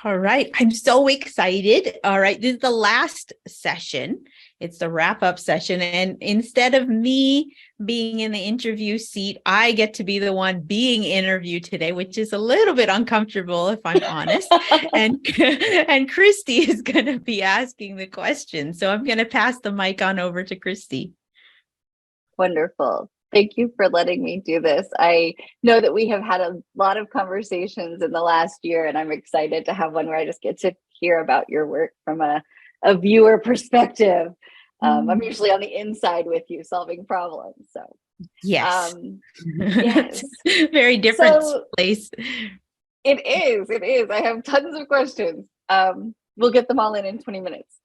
All right. I'm so excited. All right. This is the last session. It's the wrap up session. And instead of me being in the interview seat, I get to be the one being interviewed today, which is a little bit uncomfortable, if I'm honest. And Christy is going to be asking the question. So I'm going to pass the mic on over to Christy. Wonderful. Thank you for letting me do this. I know that we have had a lot of conversations in the last year, and I'm excited to have one where I just get to hear about your work from a viewer perspective. I'm usually on the inside with you solving problems. So yes, yes. Very different place. It is. I have tons of questions. We'll get them all in 20 minutes.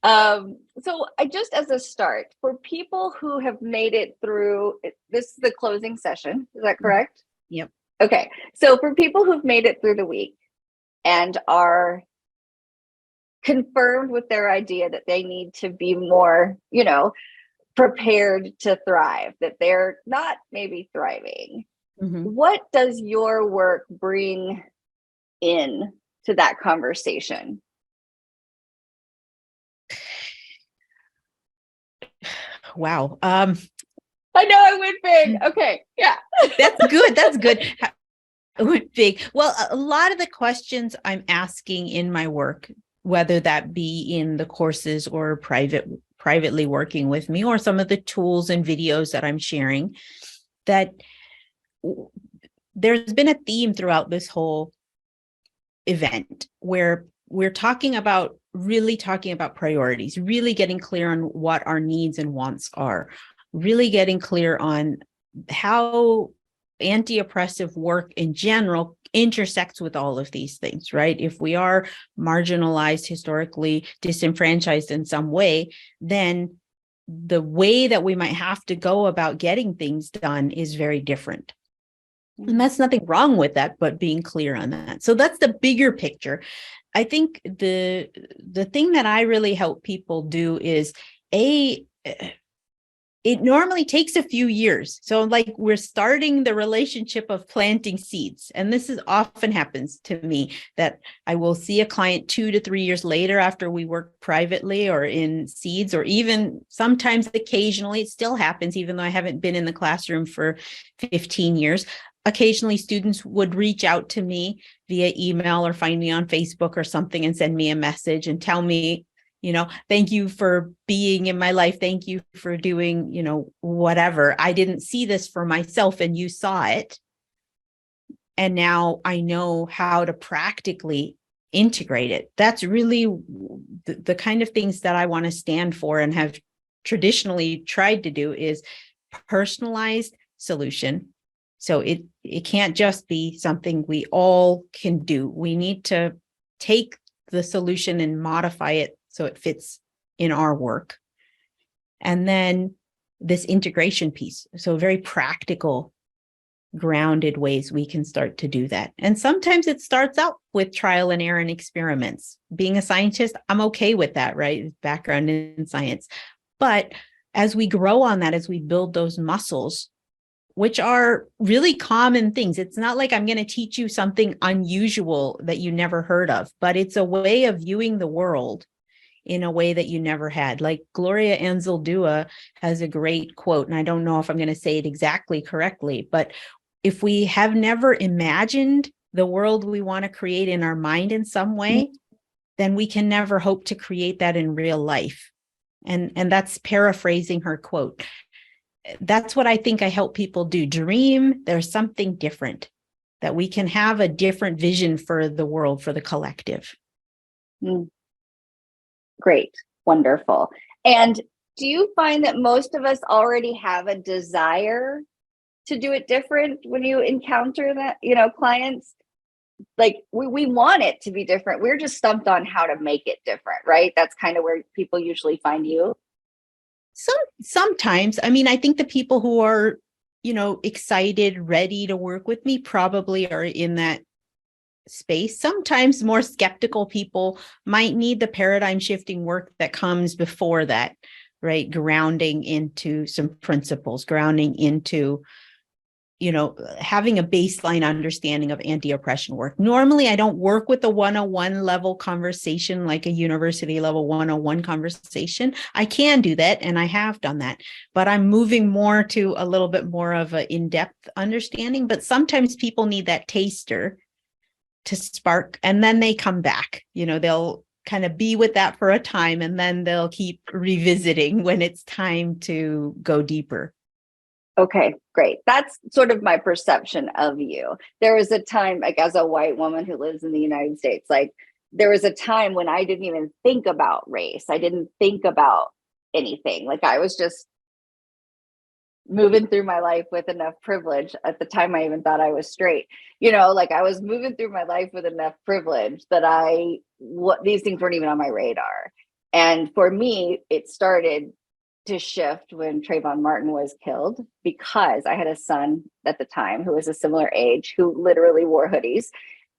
So I just as a start, for people who have made it through, this is the closing session, is that correct? Yep. Okay, so for people who've made it through the week and are confirmed with their idea that they need to be more, prepared to thrive, that they're not maybe thriving, what does your work bring in to that conversation? Wow. I know I went big. Okay. Yeah. That's good. That's good. I went big. Well, a lot of the questions I'm asking in my work, whether that be in the courses or privately working with me, or some of the tools and videos that I'm sharing, that there's been a theme throughout this whole event where we're really talking about priorities, really getting clear on what our needs and wants are, really getting clear on how anti-oppressive work in general intersects with all of these things, right? If we are marginalized, historically disenfranchised in some way, then the way that we might have to go about getting things done is very different. And that's nothing wrong with that, but being clear on that. So that's the bigger picture. I think the thing that I really help people do is it normally takes a few years. So like we're starting the relationship of planting seeds. And this often happens to me, that I will see a client 2 to 3 years later after we work privately or in seeds, or even sometimes occasionally it still happens, even though I haven't been in the classroom for 15 years. Occasionally students would reach out to me via email or find me on Facebook or something and send me a message and tell me, thank you for being in my life. Thank you for doing, whatever. I didn't see this for myself and you saw it. And now I know how to practically integrate it. That's really the kind of things that I want to stand for and have traditionally tried to do, is personalized solution. So it can't just be something we all can do. We need to take the solution and modify it so it fits in our work. And then this integration piece. So very practical, grounded ways we can start to do that. And sometimes it starts out with trial and error and experiments. Being a scientist, I'm okay with that, right? Background in science. But as we grow on that, as we build those muscles, which are really common things. It's not like I'm going to teach you something unusual that you never heard of, but it's a way of viewing the world in a way that you never had. Like Gloria Anzaldúa has a great quote, and I don't know if I'm going to say it exactly correctly, but if we have never imagined the world we want to create in our mind in some way, then we can never hope to create that in real life. And that's paraphrasing her quote. That's what I think I help people do. Dream there's something different, that we can have a different vision for the world, for the collective. Great. Wonderful. And do you find that most of us already have a desire to do it different when you encounter that, clients? Like we want it to be different. We're just stumped on how to make it different, right? That's kind of where people usually find you. Sometimes, I think the people who are, excited, ready to work with me probably are in that space. Sometimes more skeptical people might need the paradigm shifting work that comes before that, right? Grounding into some principles, grounding into having a baseline understanding of anti-oppression work. Normally, I don't work with a 101 level conversation, like a university level 101 conversation. I can do that, and I have done that, but I'm moving more to a little bit more of an in-depth understanding. But sometimes people need that taster to spark, and then they come back. They'll kind of be with that for a time, and then they'll keep revisiting when it's time to go deeper. Okay, great. That's sort of my perception of you. There was a time, like, as a white woman who lives in the United States, like, there was a time when I didn't even think about race. I didn't think about anything. Like, I was just moving through my life with enough privilege. At the time, I even thought I was straight. Like, I was moving through my life with enough privilege that these things weren't even on my radar. And for me, it started to shift when Trayvon Martin was killed, because I had a son at the time who was a similar age, who literally wore hoodies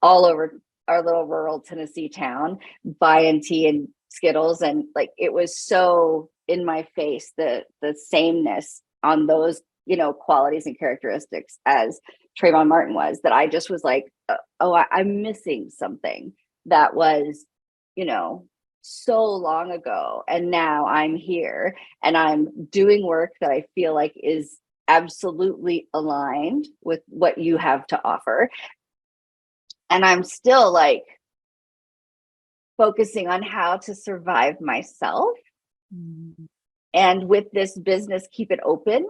all over our little rural Tennessee town, buying tea and Skittles. And like, it was so in my face, the sameness on those, qualities and characteristics as Trayvon Martin was, that I just was like, I'm missing something that was, so long ago. And now I'm here and I'm doing work that I feel like is absolutely aligned with what you have to offer. And I'm still like focusing on how to survive myself. And with this business, keep it open.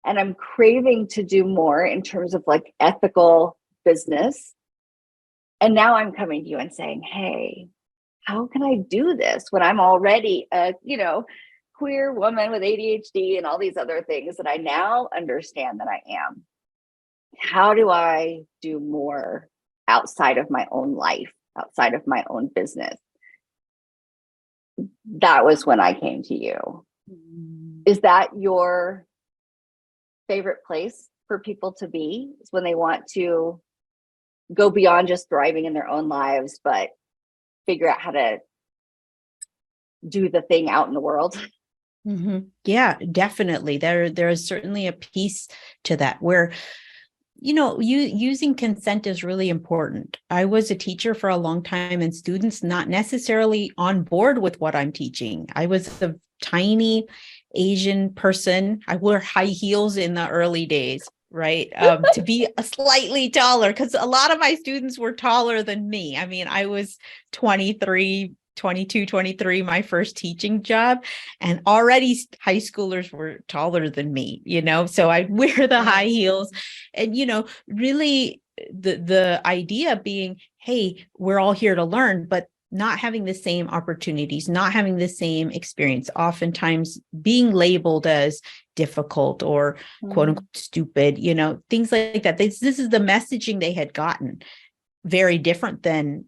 And I'm craving to do more in terms of like ethical business. And now I'm coming to you and saying, hey, how can I do this when I'm already a, queer woman with ADHD and all these other things that I now understand that I am? How do I do more outside of my own life, outside of my own business? That was when I came to you. Is that your favorite place for people to be? Is when they want to go beyond just thriving in their own lives, but figure out how to do the thing out in the world? Mm-hmm. Yeah, definitely. There is certainly a piece to that where, using consent is really important. I was a teacher for a long time, and students not necessarily on board with what I'm teaching. I was a tiny Asian person. I wore high heels in the early days, right? To be a slightly taller, because a lot of my students were taller than me. I mean, I was 23, 22, 23, my first teaching job, and already high schoolers were taller than me, so I'd wear the high heels. And, really the idea being, hey, we're all here to learn, but not having the same opportunities, not having the same experience, oftentimes being labeled as difficult or quote unquote stupid, things like that. This is the messaging they had gotten, very different than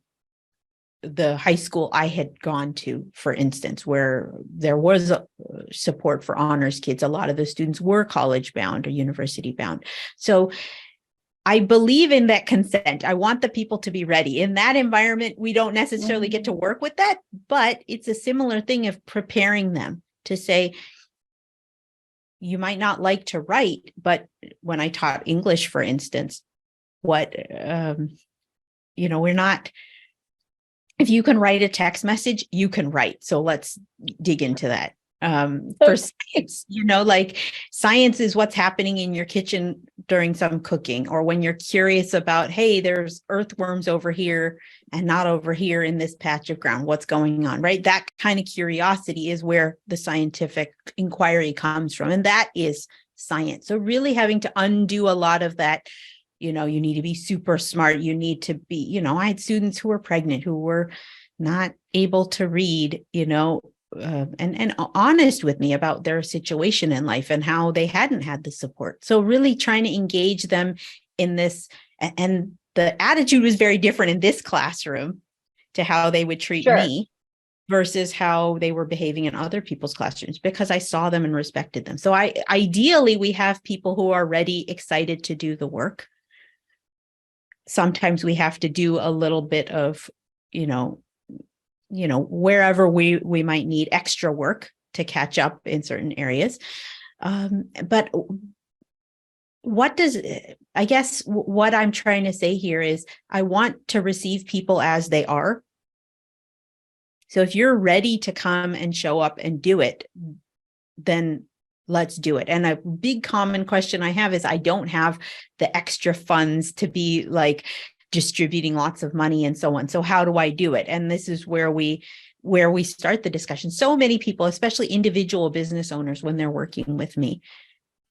the high school I had gone to, for instance, where there was support for honors kids. A lot of the students were college bound or university bound. So I believe in that consent. I want the people to be ready. In that environment, we don't necessarily get to work with that, but it's a similar thing of preparing them to say, you might not like to write, but when I taught English, for instance, we're not, if you can write a text message, you can write. So let's dig into that. For science, like science is what's happening in your kitchen during some cooking, or when you're curious about, hey, there's earthworms over here and not over here in this patch of ground. What's going on, right? That kind of curiosity is where the scientific inquiry comes from. And that is science. So really having to undo a lot of that. You need to be super smart. You need to be, I had students who were pregnant, who were not able to read, and honest with me about their situation in life and how they hadn't had the support. So really trying to engage them in this. And the attitude was very different in this classroom to how they would treat me versus how they were behaving in other people's classrooms, because I saw them and respected them. So ideally, we have people who are ready, excited to do the work. Sometimes we have to do a little bit of, wherever we might need extra work to catch up in certain areas. But I guess what I'm trying to say here is I want to receive people as they are. So if you're ready to come and show up and do it, then let's do it. And a big common question I have is I don't have the extra funds to be like distributing lots of money and so on. So how do I do it? And this is where we start the discussion. So many people, especially individual business owners, when they're working with me,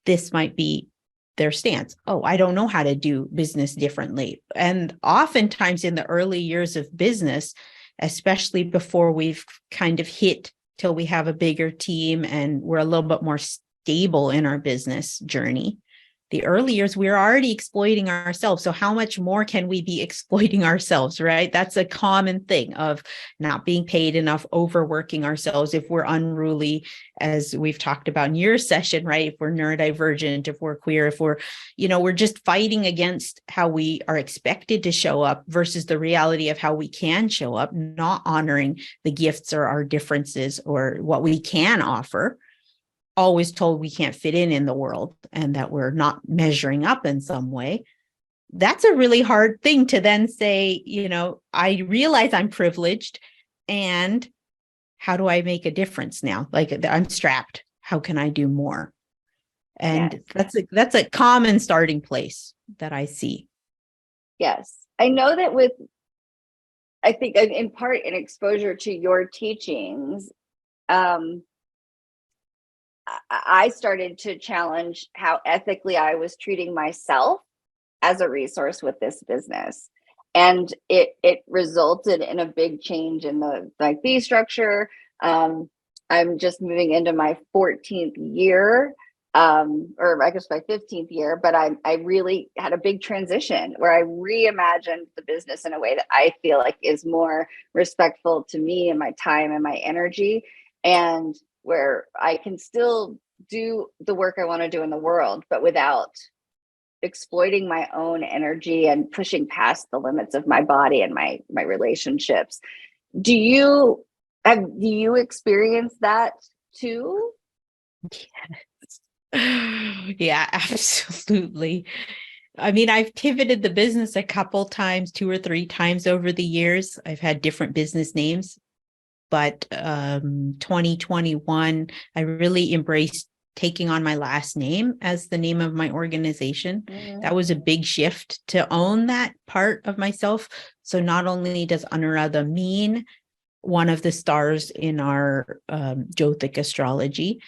this might be their stance. Oh, I don't know how to do business differently. And oftentimes in the early years of business, especially before we've kind of hit till we have a bigger team and we're a little bit more stable in our business journey, the early years, we're already exploiting ourselves. So how much more can we be exploiting ourselves, right? That's a common thing of not being paid enough, overworking ourselves if we're unruly, as we've talked about in your session, right? If we're neurodivergent, if we're queer, if we're just fighting against how we are expected to show up versus the reality of how we can show up, not honoring the gifts or our differences or what we can offer. Always told we can't fit in the world and that we're not measuring up in some way. That's a really hard thing to then say, I realize I'm privileged and how do I make a difference now? Like I'm strapped. How can I do more? And yes. that's a common starting place that I see. Yes. I know that I think in part in exposure to your teachings, I started to challenge how ethically I was treating myself as a resource with this business. And it resulted in a big change in the fee structure. I'm just moving into my 14th year, or I guess my 15th year, but I really had a big transition where I reimagined the business in a way that I feel like is more respectful to me and my time and my energy, and where I can still do the work I want to do in the world, but without exploiting my own energy and pushing past the limits of my body and my relationships. Do you experience that too? Yes. Yeah, absolutely. I mean, I've pivoted the business a couple times, 2 or 3 times over the years. I've had different business names. But 2021, I really embraced taking on my last name as the name of my organization. Mm-hmm. That was a big shift to own that part of myself. So not only does Anuradha mean one of the stars in our Jyotic astrology,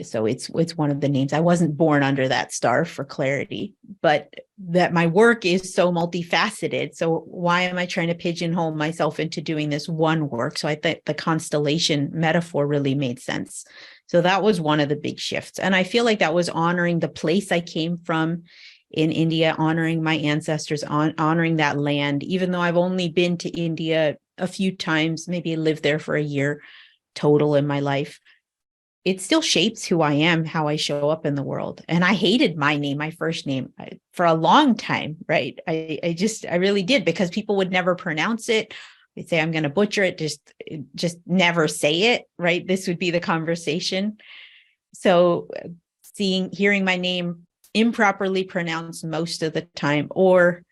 so it's one of the names. I wasn't born under that star, for clarity, but that my work is so multifaceted. So why am I trying to pigeonhole myself into doing this one work? So I thought the constellation metaphor really made sense. So that was one of the big shifts. And I feel like that was honoring the place I came from in India, honoring my ancestors, honoring that land, even though I've only been to India a few times, maybe lived there for a year total in my life. It still shapes who I am, how I show up in the world. And I hated my name, my first name, for a long time, right? I really did, because people would never pronounce it. They'd say, I'm going to butcher it. Just never say it, right? This would be the conversation. So hearing my name improperly pronounced most of the time, or,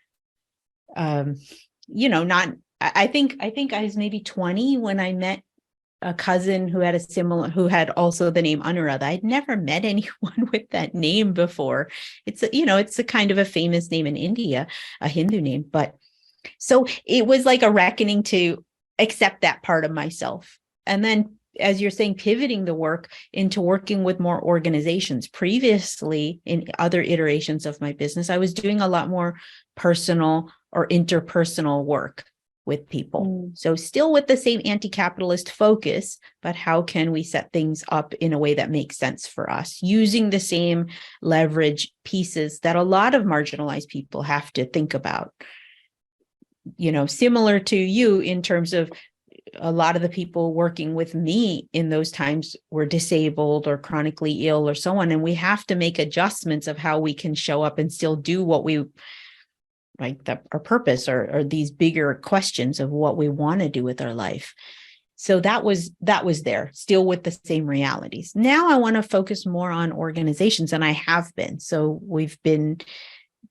not, I think I was maybe 20 when I met a cousin who had also the name Anuradha. I'd never met anyone with that name before. It's a kind of a famous name in India, a Hindu name. But so it was like a reckoning to accept that part of myself. And then, as you're saying, pivoting the work into working with more organizations. Previously, in other iterations of my business, I was doing a lot more personal or interpersonal work with people. So still with the same anti-capitalist focus, but how can we set things up in a way that makes sense for us, using the same leverage pieces that a lot of marginalized people have to think about. Similar to you in terms of a lot of the people working with me in those times were disabled or chronically ill or so on. And we have to make adjustments of how we can show up and still do what we like, our purpose or these bigger questions of what we want to do with our life. So that was there, still with the same realities. Now I want to focus more on organizations, and I have been. So we've been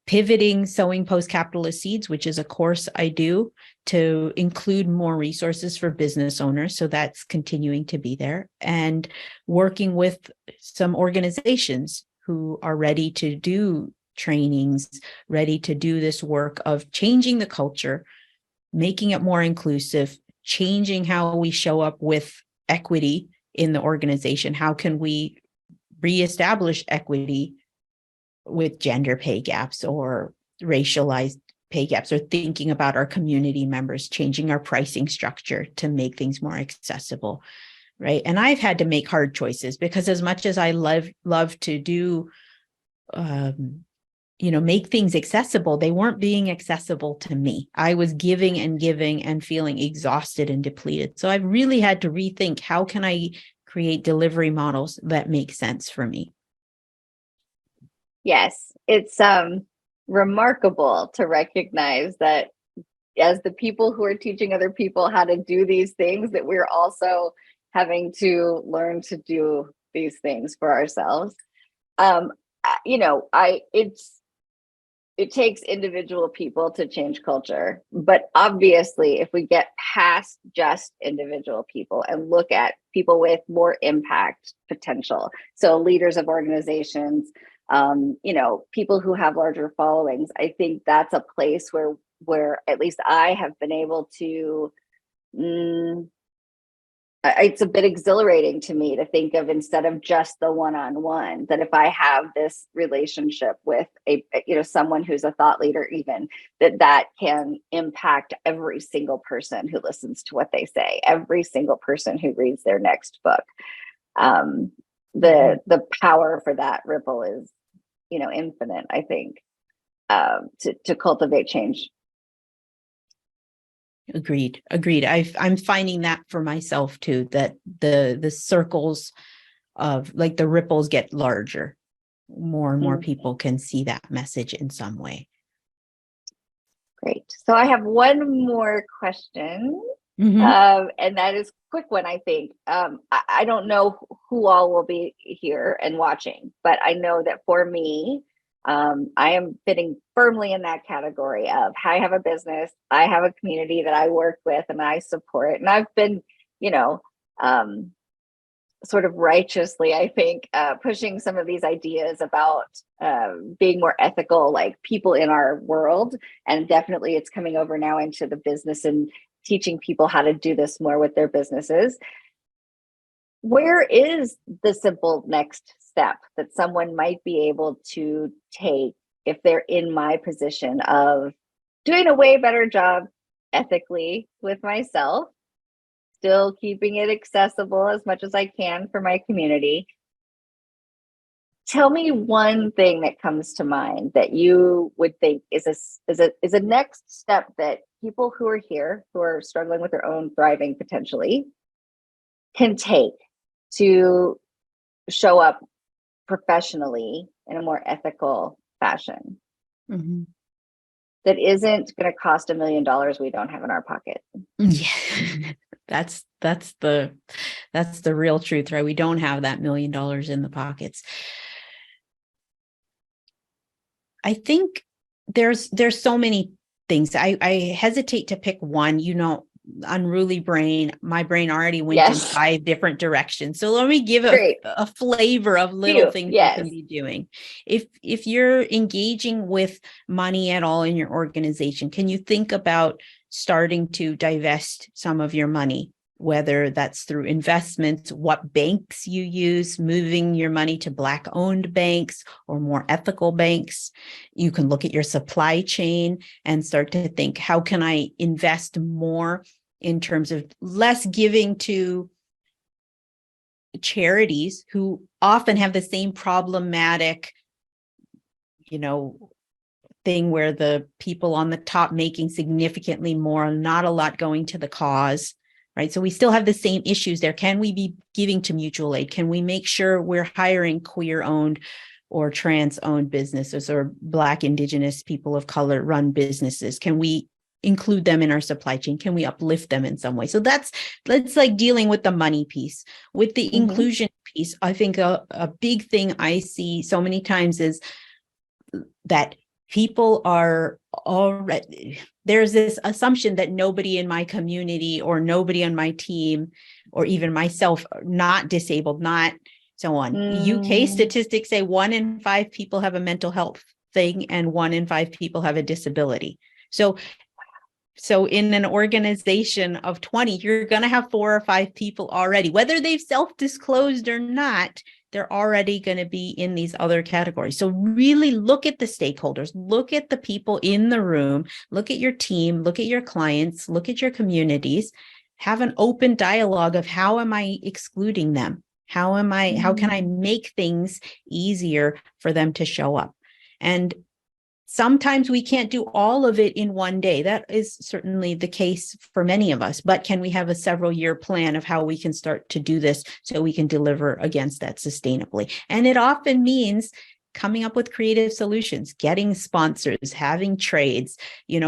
pivoting Sowing Post-Capitalist Seeds, which is a course I do, to include more resources for business owners. So that's continuing to be there, and working with some organizations who are ready to do trainings, ready to do this work of changing the culture, making it more inclusive, changing how we show up with equity in the organization. How can we reestablish equity with gender pay gaps or racialized pay gaps, or thinking about our community members, changing our pricing structure to make things more accessible, right? And I've had to make hard choices, because as much as I love to do, make things accessible, they weren't being accessible to me. I was giving and feeling exhausted and depleted. So I've really had to rethink, how can I create delivery models that make sense for me? Yes, it's remarkable to recognize that as the people who are teaching other people how to do these things, that we're also having to learn to do these things for ourselves. It takes individual people to change culture, but obviously if we get past just individual people and look at people with more impact potential, so leaders of organizations, people who have larger followings, I think that's a place where at least I have been able to, it's a bit exhilarating to me to think of, instead of just the one-on-one, that if I have this relationship with someone who's a thought leader, even that can impact every single person who listens to what they say, every single person who reads their next book. The power for that ripple is, infinite, I think, to cultivate change. Agreed. I'm finding that for myself too, that the circles of, like, the ripples get larger. More and more people can see that message in some way. Great. So I have one more question. And that is a quick one, I think. I don't know who all will be here and watching, but I know that for me, I am fitting firmly in that category of, I have a business, I have a community that I work with and I support. And I've been, sort of righteously, I think, pushing some of these ideas about being more ethical, like people in our world. And definitely it's coming over now into the business and teaching people how to do this more with their businesses. Where is the simple next step that someone might be able to take if they're in my position of doing a way better job ethically with myself, still keeping it accessible as much as I can for my community? Tell me one thing that comes to mind that you would think is a next step that people who are here, who are struggling with their own thriving potentially, can take to show up professionally in a more ethical fashion, that isn't going to cost $1 million we don't have in our pocket. Yeah. That's the real truth, right? We don't have that $1 million in the pockets. I think there's so many things. I hesitate to pick one. Unruly brain, my brain already went in 5 different directions. So let me give a flavor of little things you can be doing. If you're engaging with money at all in your organization, can you think about starting to divest some of your money, whether that's through investments, what banks you use, moving your money to Black-owned banks or more ethical banks? You can look at your supply chain and start to think, how can I invest more in terms of less giving to charities who often have the same problematic, thing where the people on the top making significantly more, not a lot going to the cause, right? So we still have the same issues there. Can we be giving to mutual aid? Can we make sure we're hiring queer-owned or trans-owned businesses or Black, Indigenous, people of color run businesses? Can we include them in our supply chain? Can we uplift them in some way? So that's like dealing with the money piece. With the inclusion piece, I think a big thing I see so many times is that people are already, there's this assumption that nobody in my community or nobody on my team or even myself are not disabled, not so on. UK statistics say 1 in 5 people have a mental health thing and 1 in 5 people have a disability. So in an organization of 20, you're going to have 4 or 5 people already, whether they've self-disclosed or not, they're already going to be in these other categories. So really look at the stakeholders, look at the people in the room, look at your team, look at your clients, look at your communities, have an open dialogue of how am I excluding them? How can I make things easier for them to show up? And sometimes we can't do all of it in one day. That is certainly the case for many of us, but can we have a several-year plan of how we can start to do this so we can deliver against that sustainably? And it often means coming up with creative solutions, getting sponsors, having trades,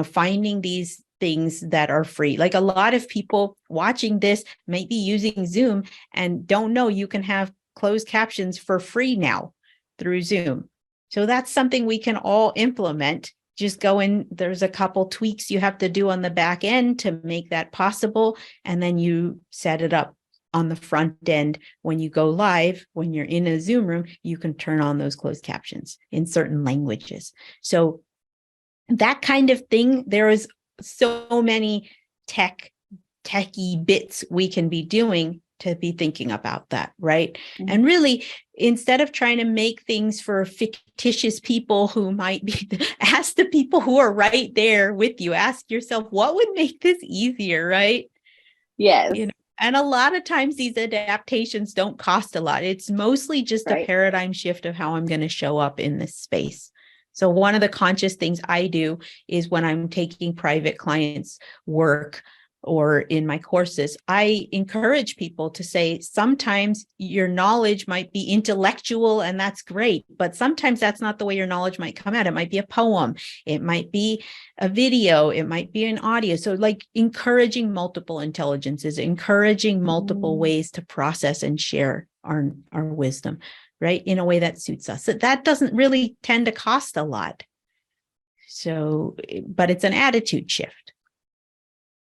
finding these things that are free. Like a lot of people watching this might be using Zoom and don't know you can have closed captions for free now through Zoom. So that's something we can all implement. Just go in, there's a couple tweaks you have to do on the back end to make that possible. And then you set it up on the front end. When you go live, when you're in a Zoom room, you can turn on those closed captions in certain languages. that kind of thing, there is so many techie bits we can be doing to be thinking about that, right? Mm-hmm. And really, instead of trying to make things for fictitious people who might be, ask the people who are right there with you, ask yourself, what would make this easier, right? Yes. And a lot of times these adaptations don't cost a lot. It's mostly just a paradigm shift of how I'm going to show up in this space. So one of the conscious things I do is when I'm taking private clients' work or in my courses, I encourage people to say, sometimes your knowledge might be intellectual and that's great, but sometimes that's not the way your knowledge might come out. It might be a poem, it might be a video, it might be an audio. So like encouraging multiple intelligences, encouraging multiple ways to process and share our wisdom, right? In a way that suits us. So that doesn't really tend to cost a lot. So, but it's an attitude shift.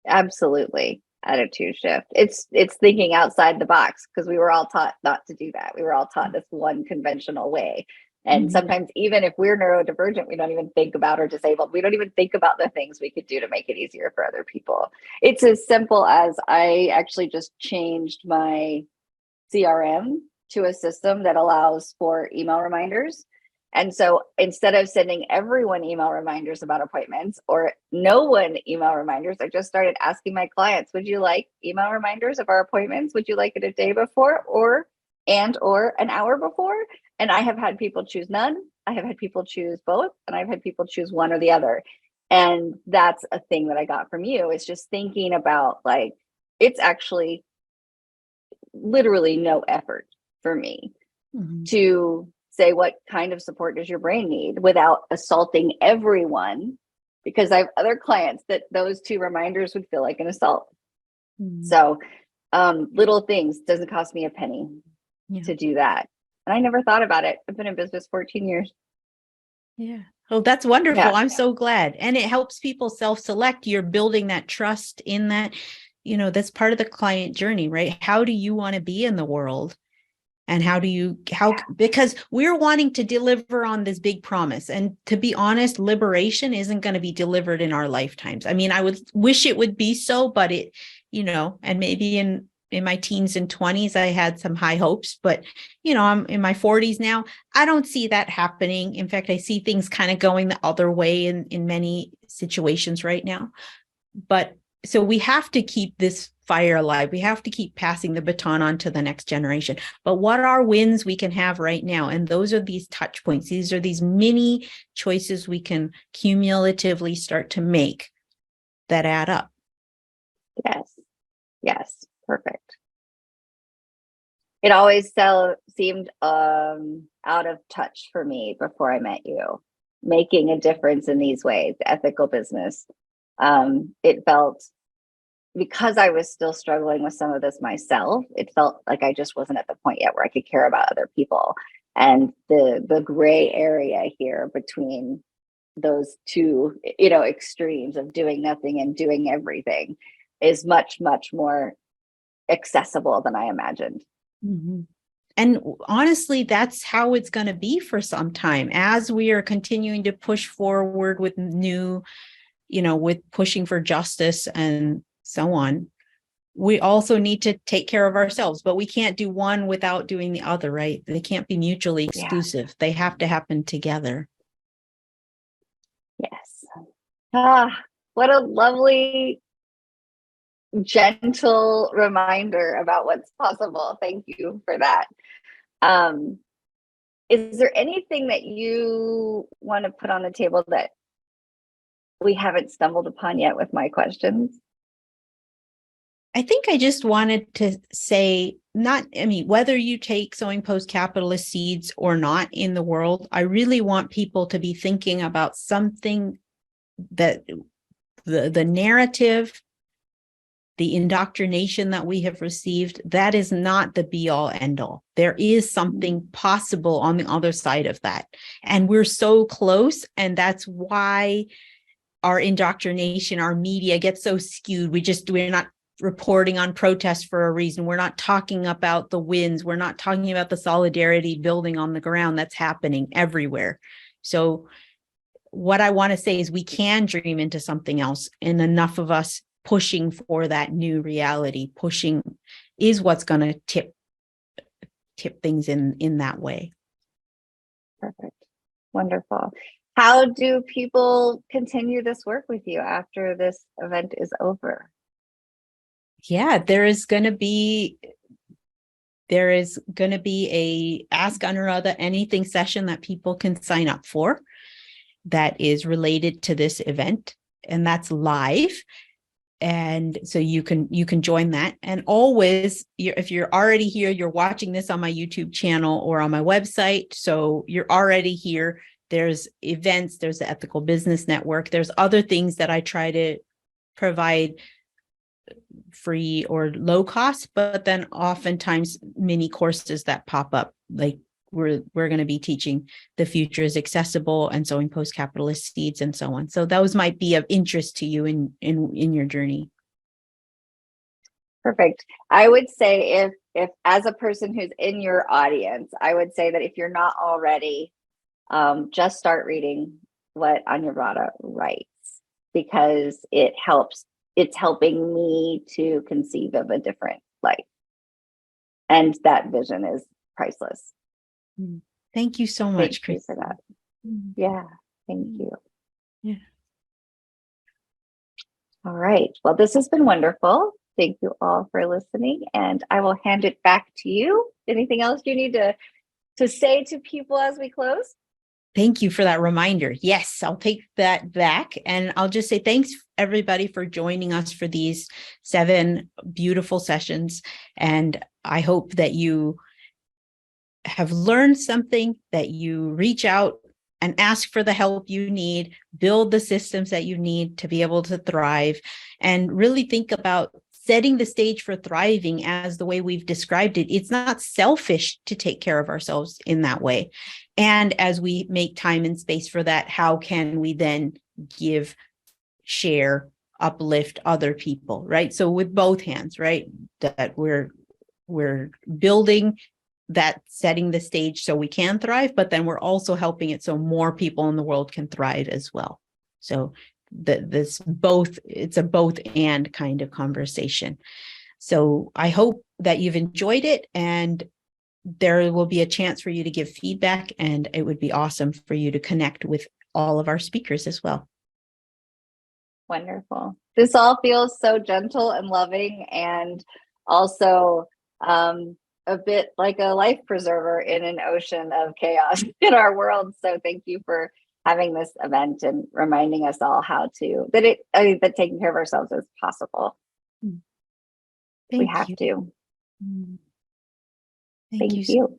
Absolutely. Attitude shift. It's thinking outside the box, because we were all taught not to do that. We were all taught this one conventional way. And sometimes even if we're neurodivergent, we don't even think about, or disabled, we don't even think about the things we could do to make it easier for other people. It's as simple as I actually just changed my CRM to a system that allows for email reminders. And so instead of sending everyone email reminders about appointments or no one email reminders, I just started asking my clients, would you like email reminders of our appointments? Would you like it a day before or an hour before? And I have had people choose none. I have had people choose both, and I've had people choose one or the other. And that's a thing that I got from you, is just thinking about, like, it's actually literally no effort for me to say, what kind of support does your brain need, without assaulting everyone, because I have other clients that those 2 reminders would feel like an assault. So little things, doesn't cost me a penny to do that. And I never thought about it. I've been in business 14 years. Yeah. Oh, that's wonderful. Yeah. I'm so glad. And it helps people self-select. You're building that trust in that, that's part of the client journey, right? How do you want to be in the world? And because we're wanting to deliver on this big promise. And to be honest, liberation isn't going to be delivered in our lifetimes. I mean, I would wish it would be so, but it, and maybe in my teens and 20s, I had some high hopes, but, I'm in my 40s now. I don't see that happening. In fact, I see things kind of going the other way in many situations right now. But so we have to keep this fire alive. We have to keep passing the baton on to the next generation. But what are wins we can have right now? And those are these touch points. These are these mini choices we can cumulatively start to make that add up. Yes. Perfect. It always seemed out of touch for me before I met you, making a difference in these ways, ethical business. It felt, because I was still struggling with some of this myself, it felt like I just wasn't at the point yet where I could care about other people. And the gray area here between those two, extremes of doing nothing and doing everything is much, much more accessible than I imagined. Mm-hmm. And honestly, that's how it's going to be for some time as we are continuing to push forward with new, with pushing for justice and so on. We also need to take care of ourselves, but we can't do one without doing the other, right? They can't be mutually exclusive. Yeah. They have to happen together. Yes. What a lovely, gentle reminder about what's possible. Thank you for that. Is there anything that you want to put on the table that we haven't stumbled upon yet with my questions? I think I just wanted to say, whether you take sowing post-capitalist seeds or not in the world, I really want people to be thinking about something that the narrative, the indoctrination that we have received, that is not the be all end all. There is something possible on the other side of that. And we're so close. And that's why our indoctrination, our media gets so skewed. We're not reporting on protests for a reason. We're not talking about the wins. We're not talking about the solidarity building on the ground that's happening everywhere. So what I want to say is we can dream into something else, and enough of us pushing for that new reality, pushing is what's going to tip things in that way. Perfect. Wonderful. How do people continue this work with you after this event is over? Yeah, there is going to be a Ask Anuradha Anything session that people can sign up for that is related to this event, and that's live. And so you can join that. And always, if you're already here, you're watching this on my YouTube channel or on my website, so you're already here. There's events, there's the Ethical Business Network, there's other things that I try to provide free or low cost, but then oftentimes mini courses that pop up, like we're going to be teaching The Future is Accessible and Sowing Post-Capitalist Seeds and so on. So those might be of interest to you in your journey. Perfect. I would say if as a person who's in your audience, I would say that if you're not already, just start reading what Anuradha writes, because it's helping me to conceive of a different life. And that vision is priceless. Thank you so much, Christy, for that. Yeah, thank you. Yeah. All right. Well, this has been wonderful. Thank you all for listening, and I will hand it back to you. Anything else you need to say to people as we close? Thank you for that reminder. Yes, I'll take that back. And I'll just say thanks, everybody, for joining us for these 7 beautiful sessions. And I hope that you have learned something, that you reach out and ask for the help you need, build the systems that you need to be able to thrive, and really think about setting the stage for thriving as the way we've described it. It's not selfish to take care of ourselves in that way. And as we make time and space for that, how can we then give, share, uplift other people, right? So with both hands, right? That we're building that, setting the stage so we can thrive, but then we're also helping it so more people in the world can thrive as well. So it's a both and kind of conversation. So I hope that you've enjoyed it, and there will be a chance for you to give feedback, and it would be awesome for you to connect with all of our speakers as well. Wonderful. This all feels so gentle and loving, and also a bit like a life preserver in an ocean of chaos in our world. So thank you for having this event and reminding us all that taking care of ourselves is possible. We have to. Thank you. You.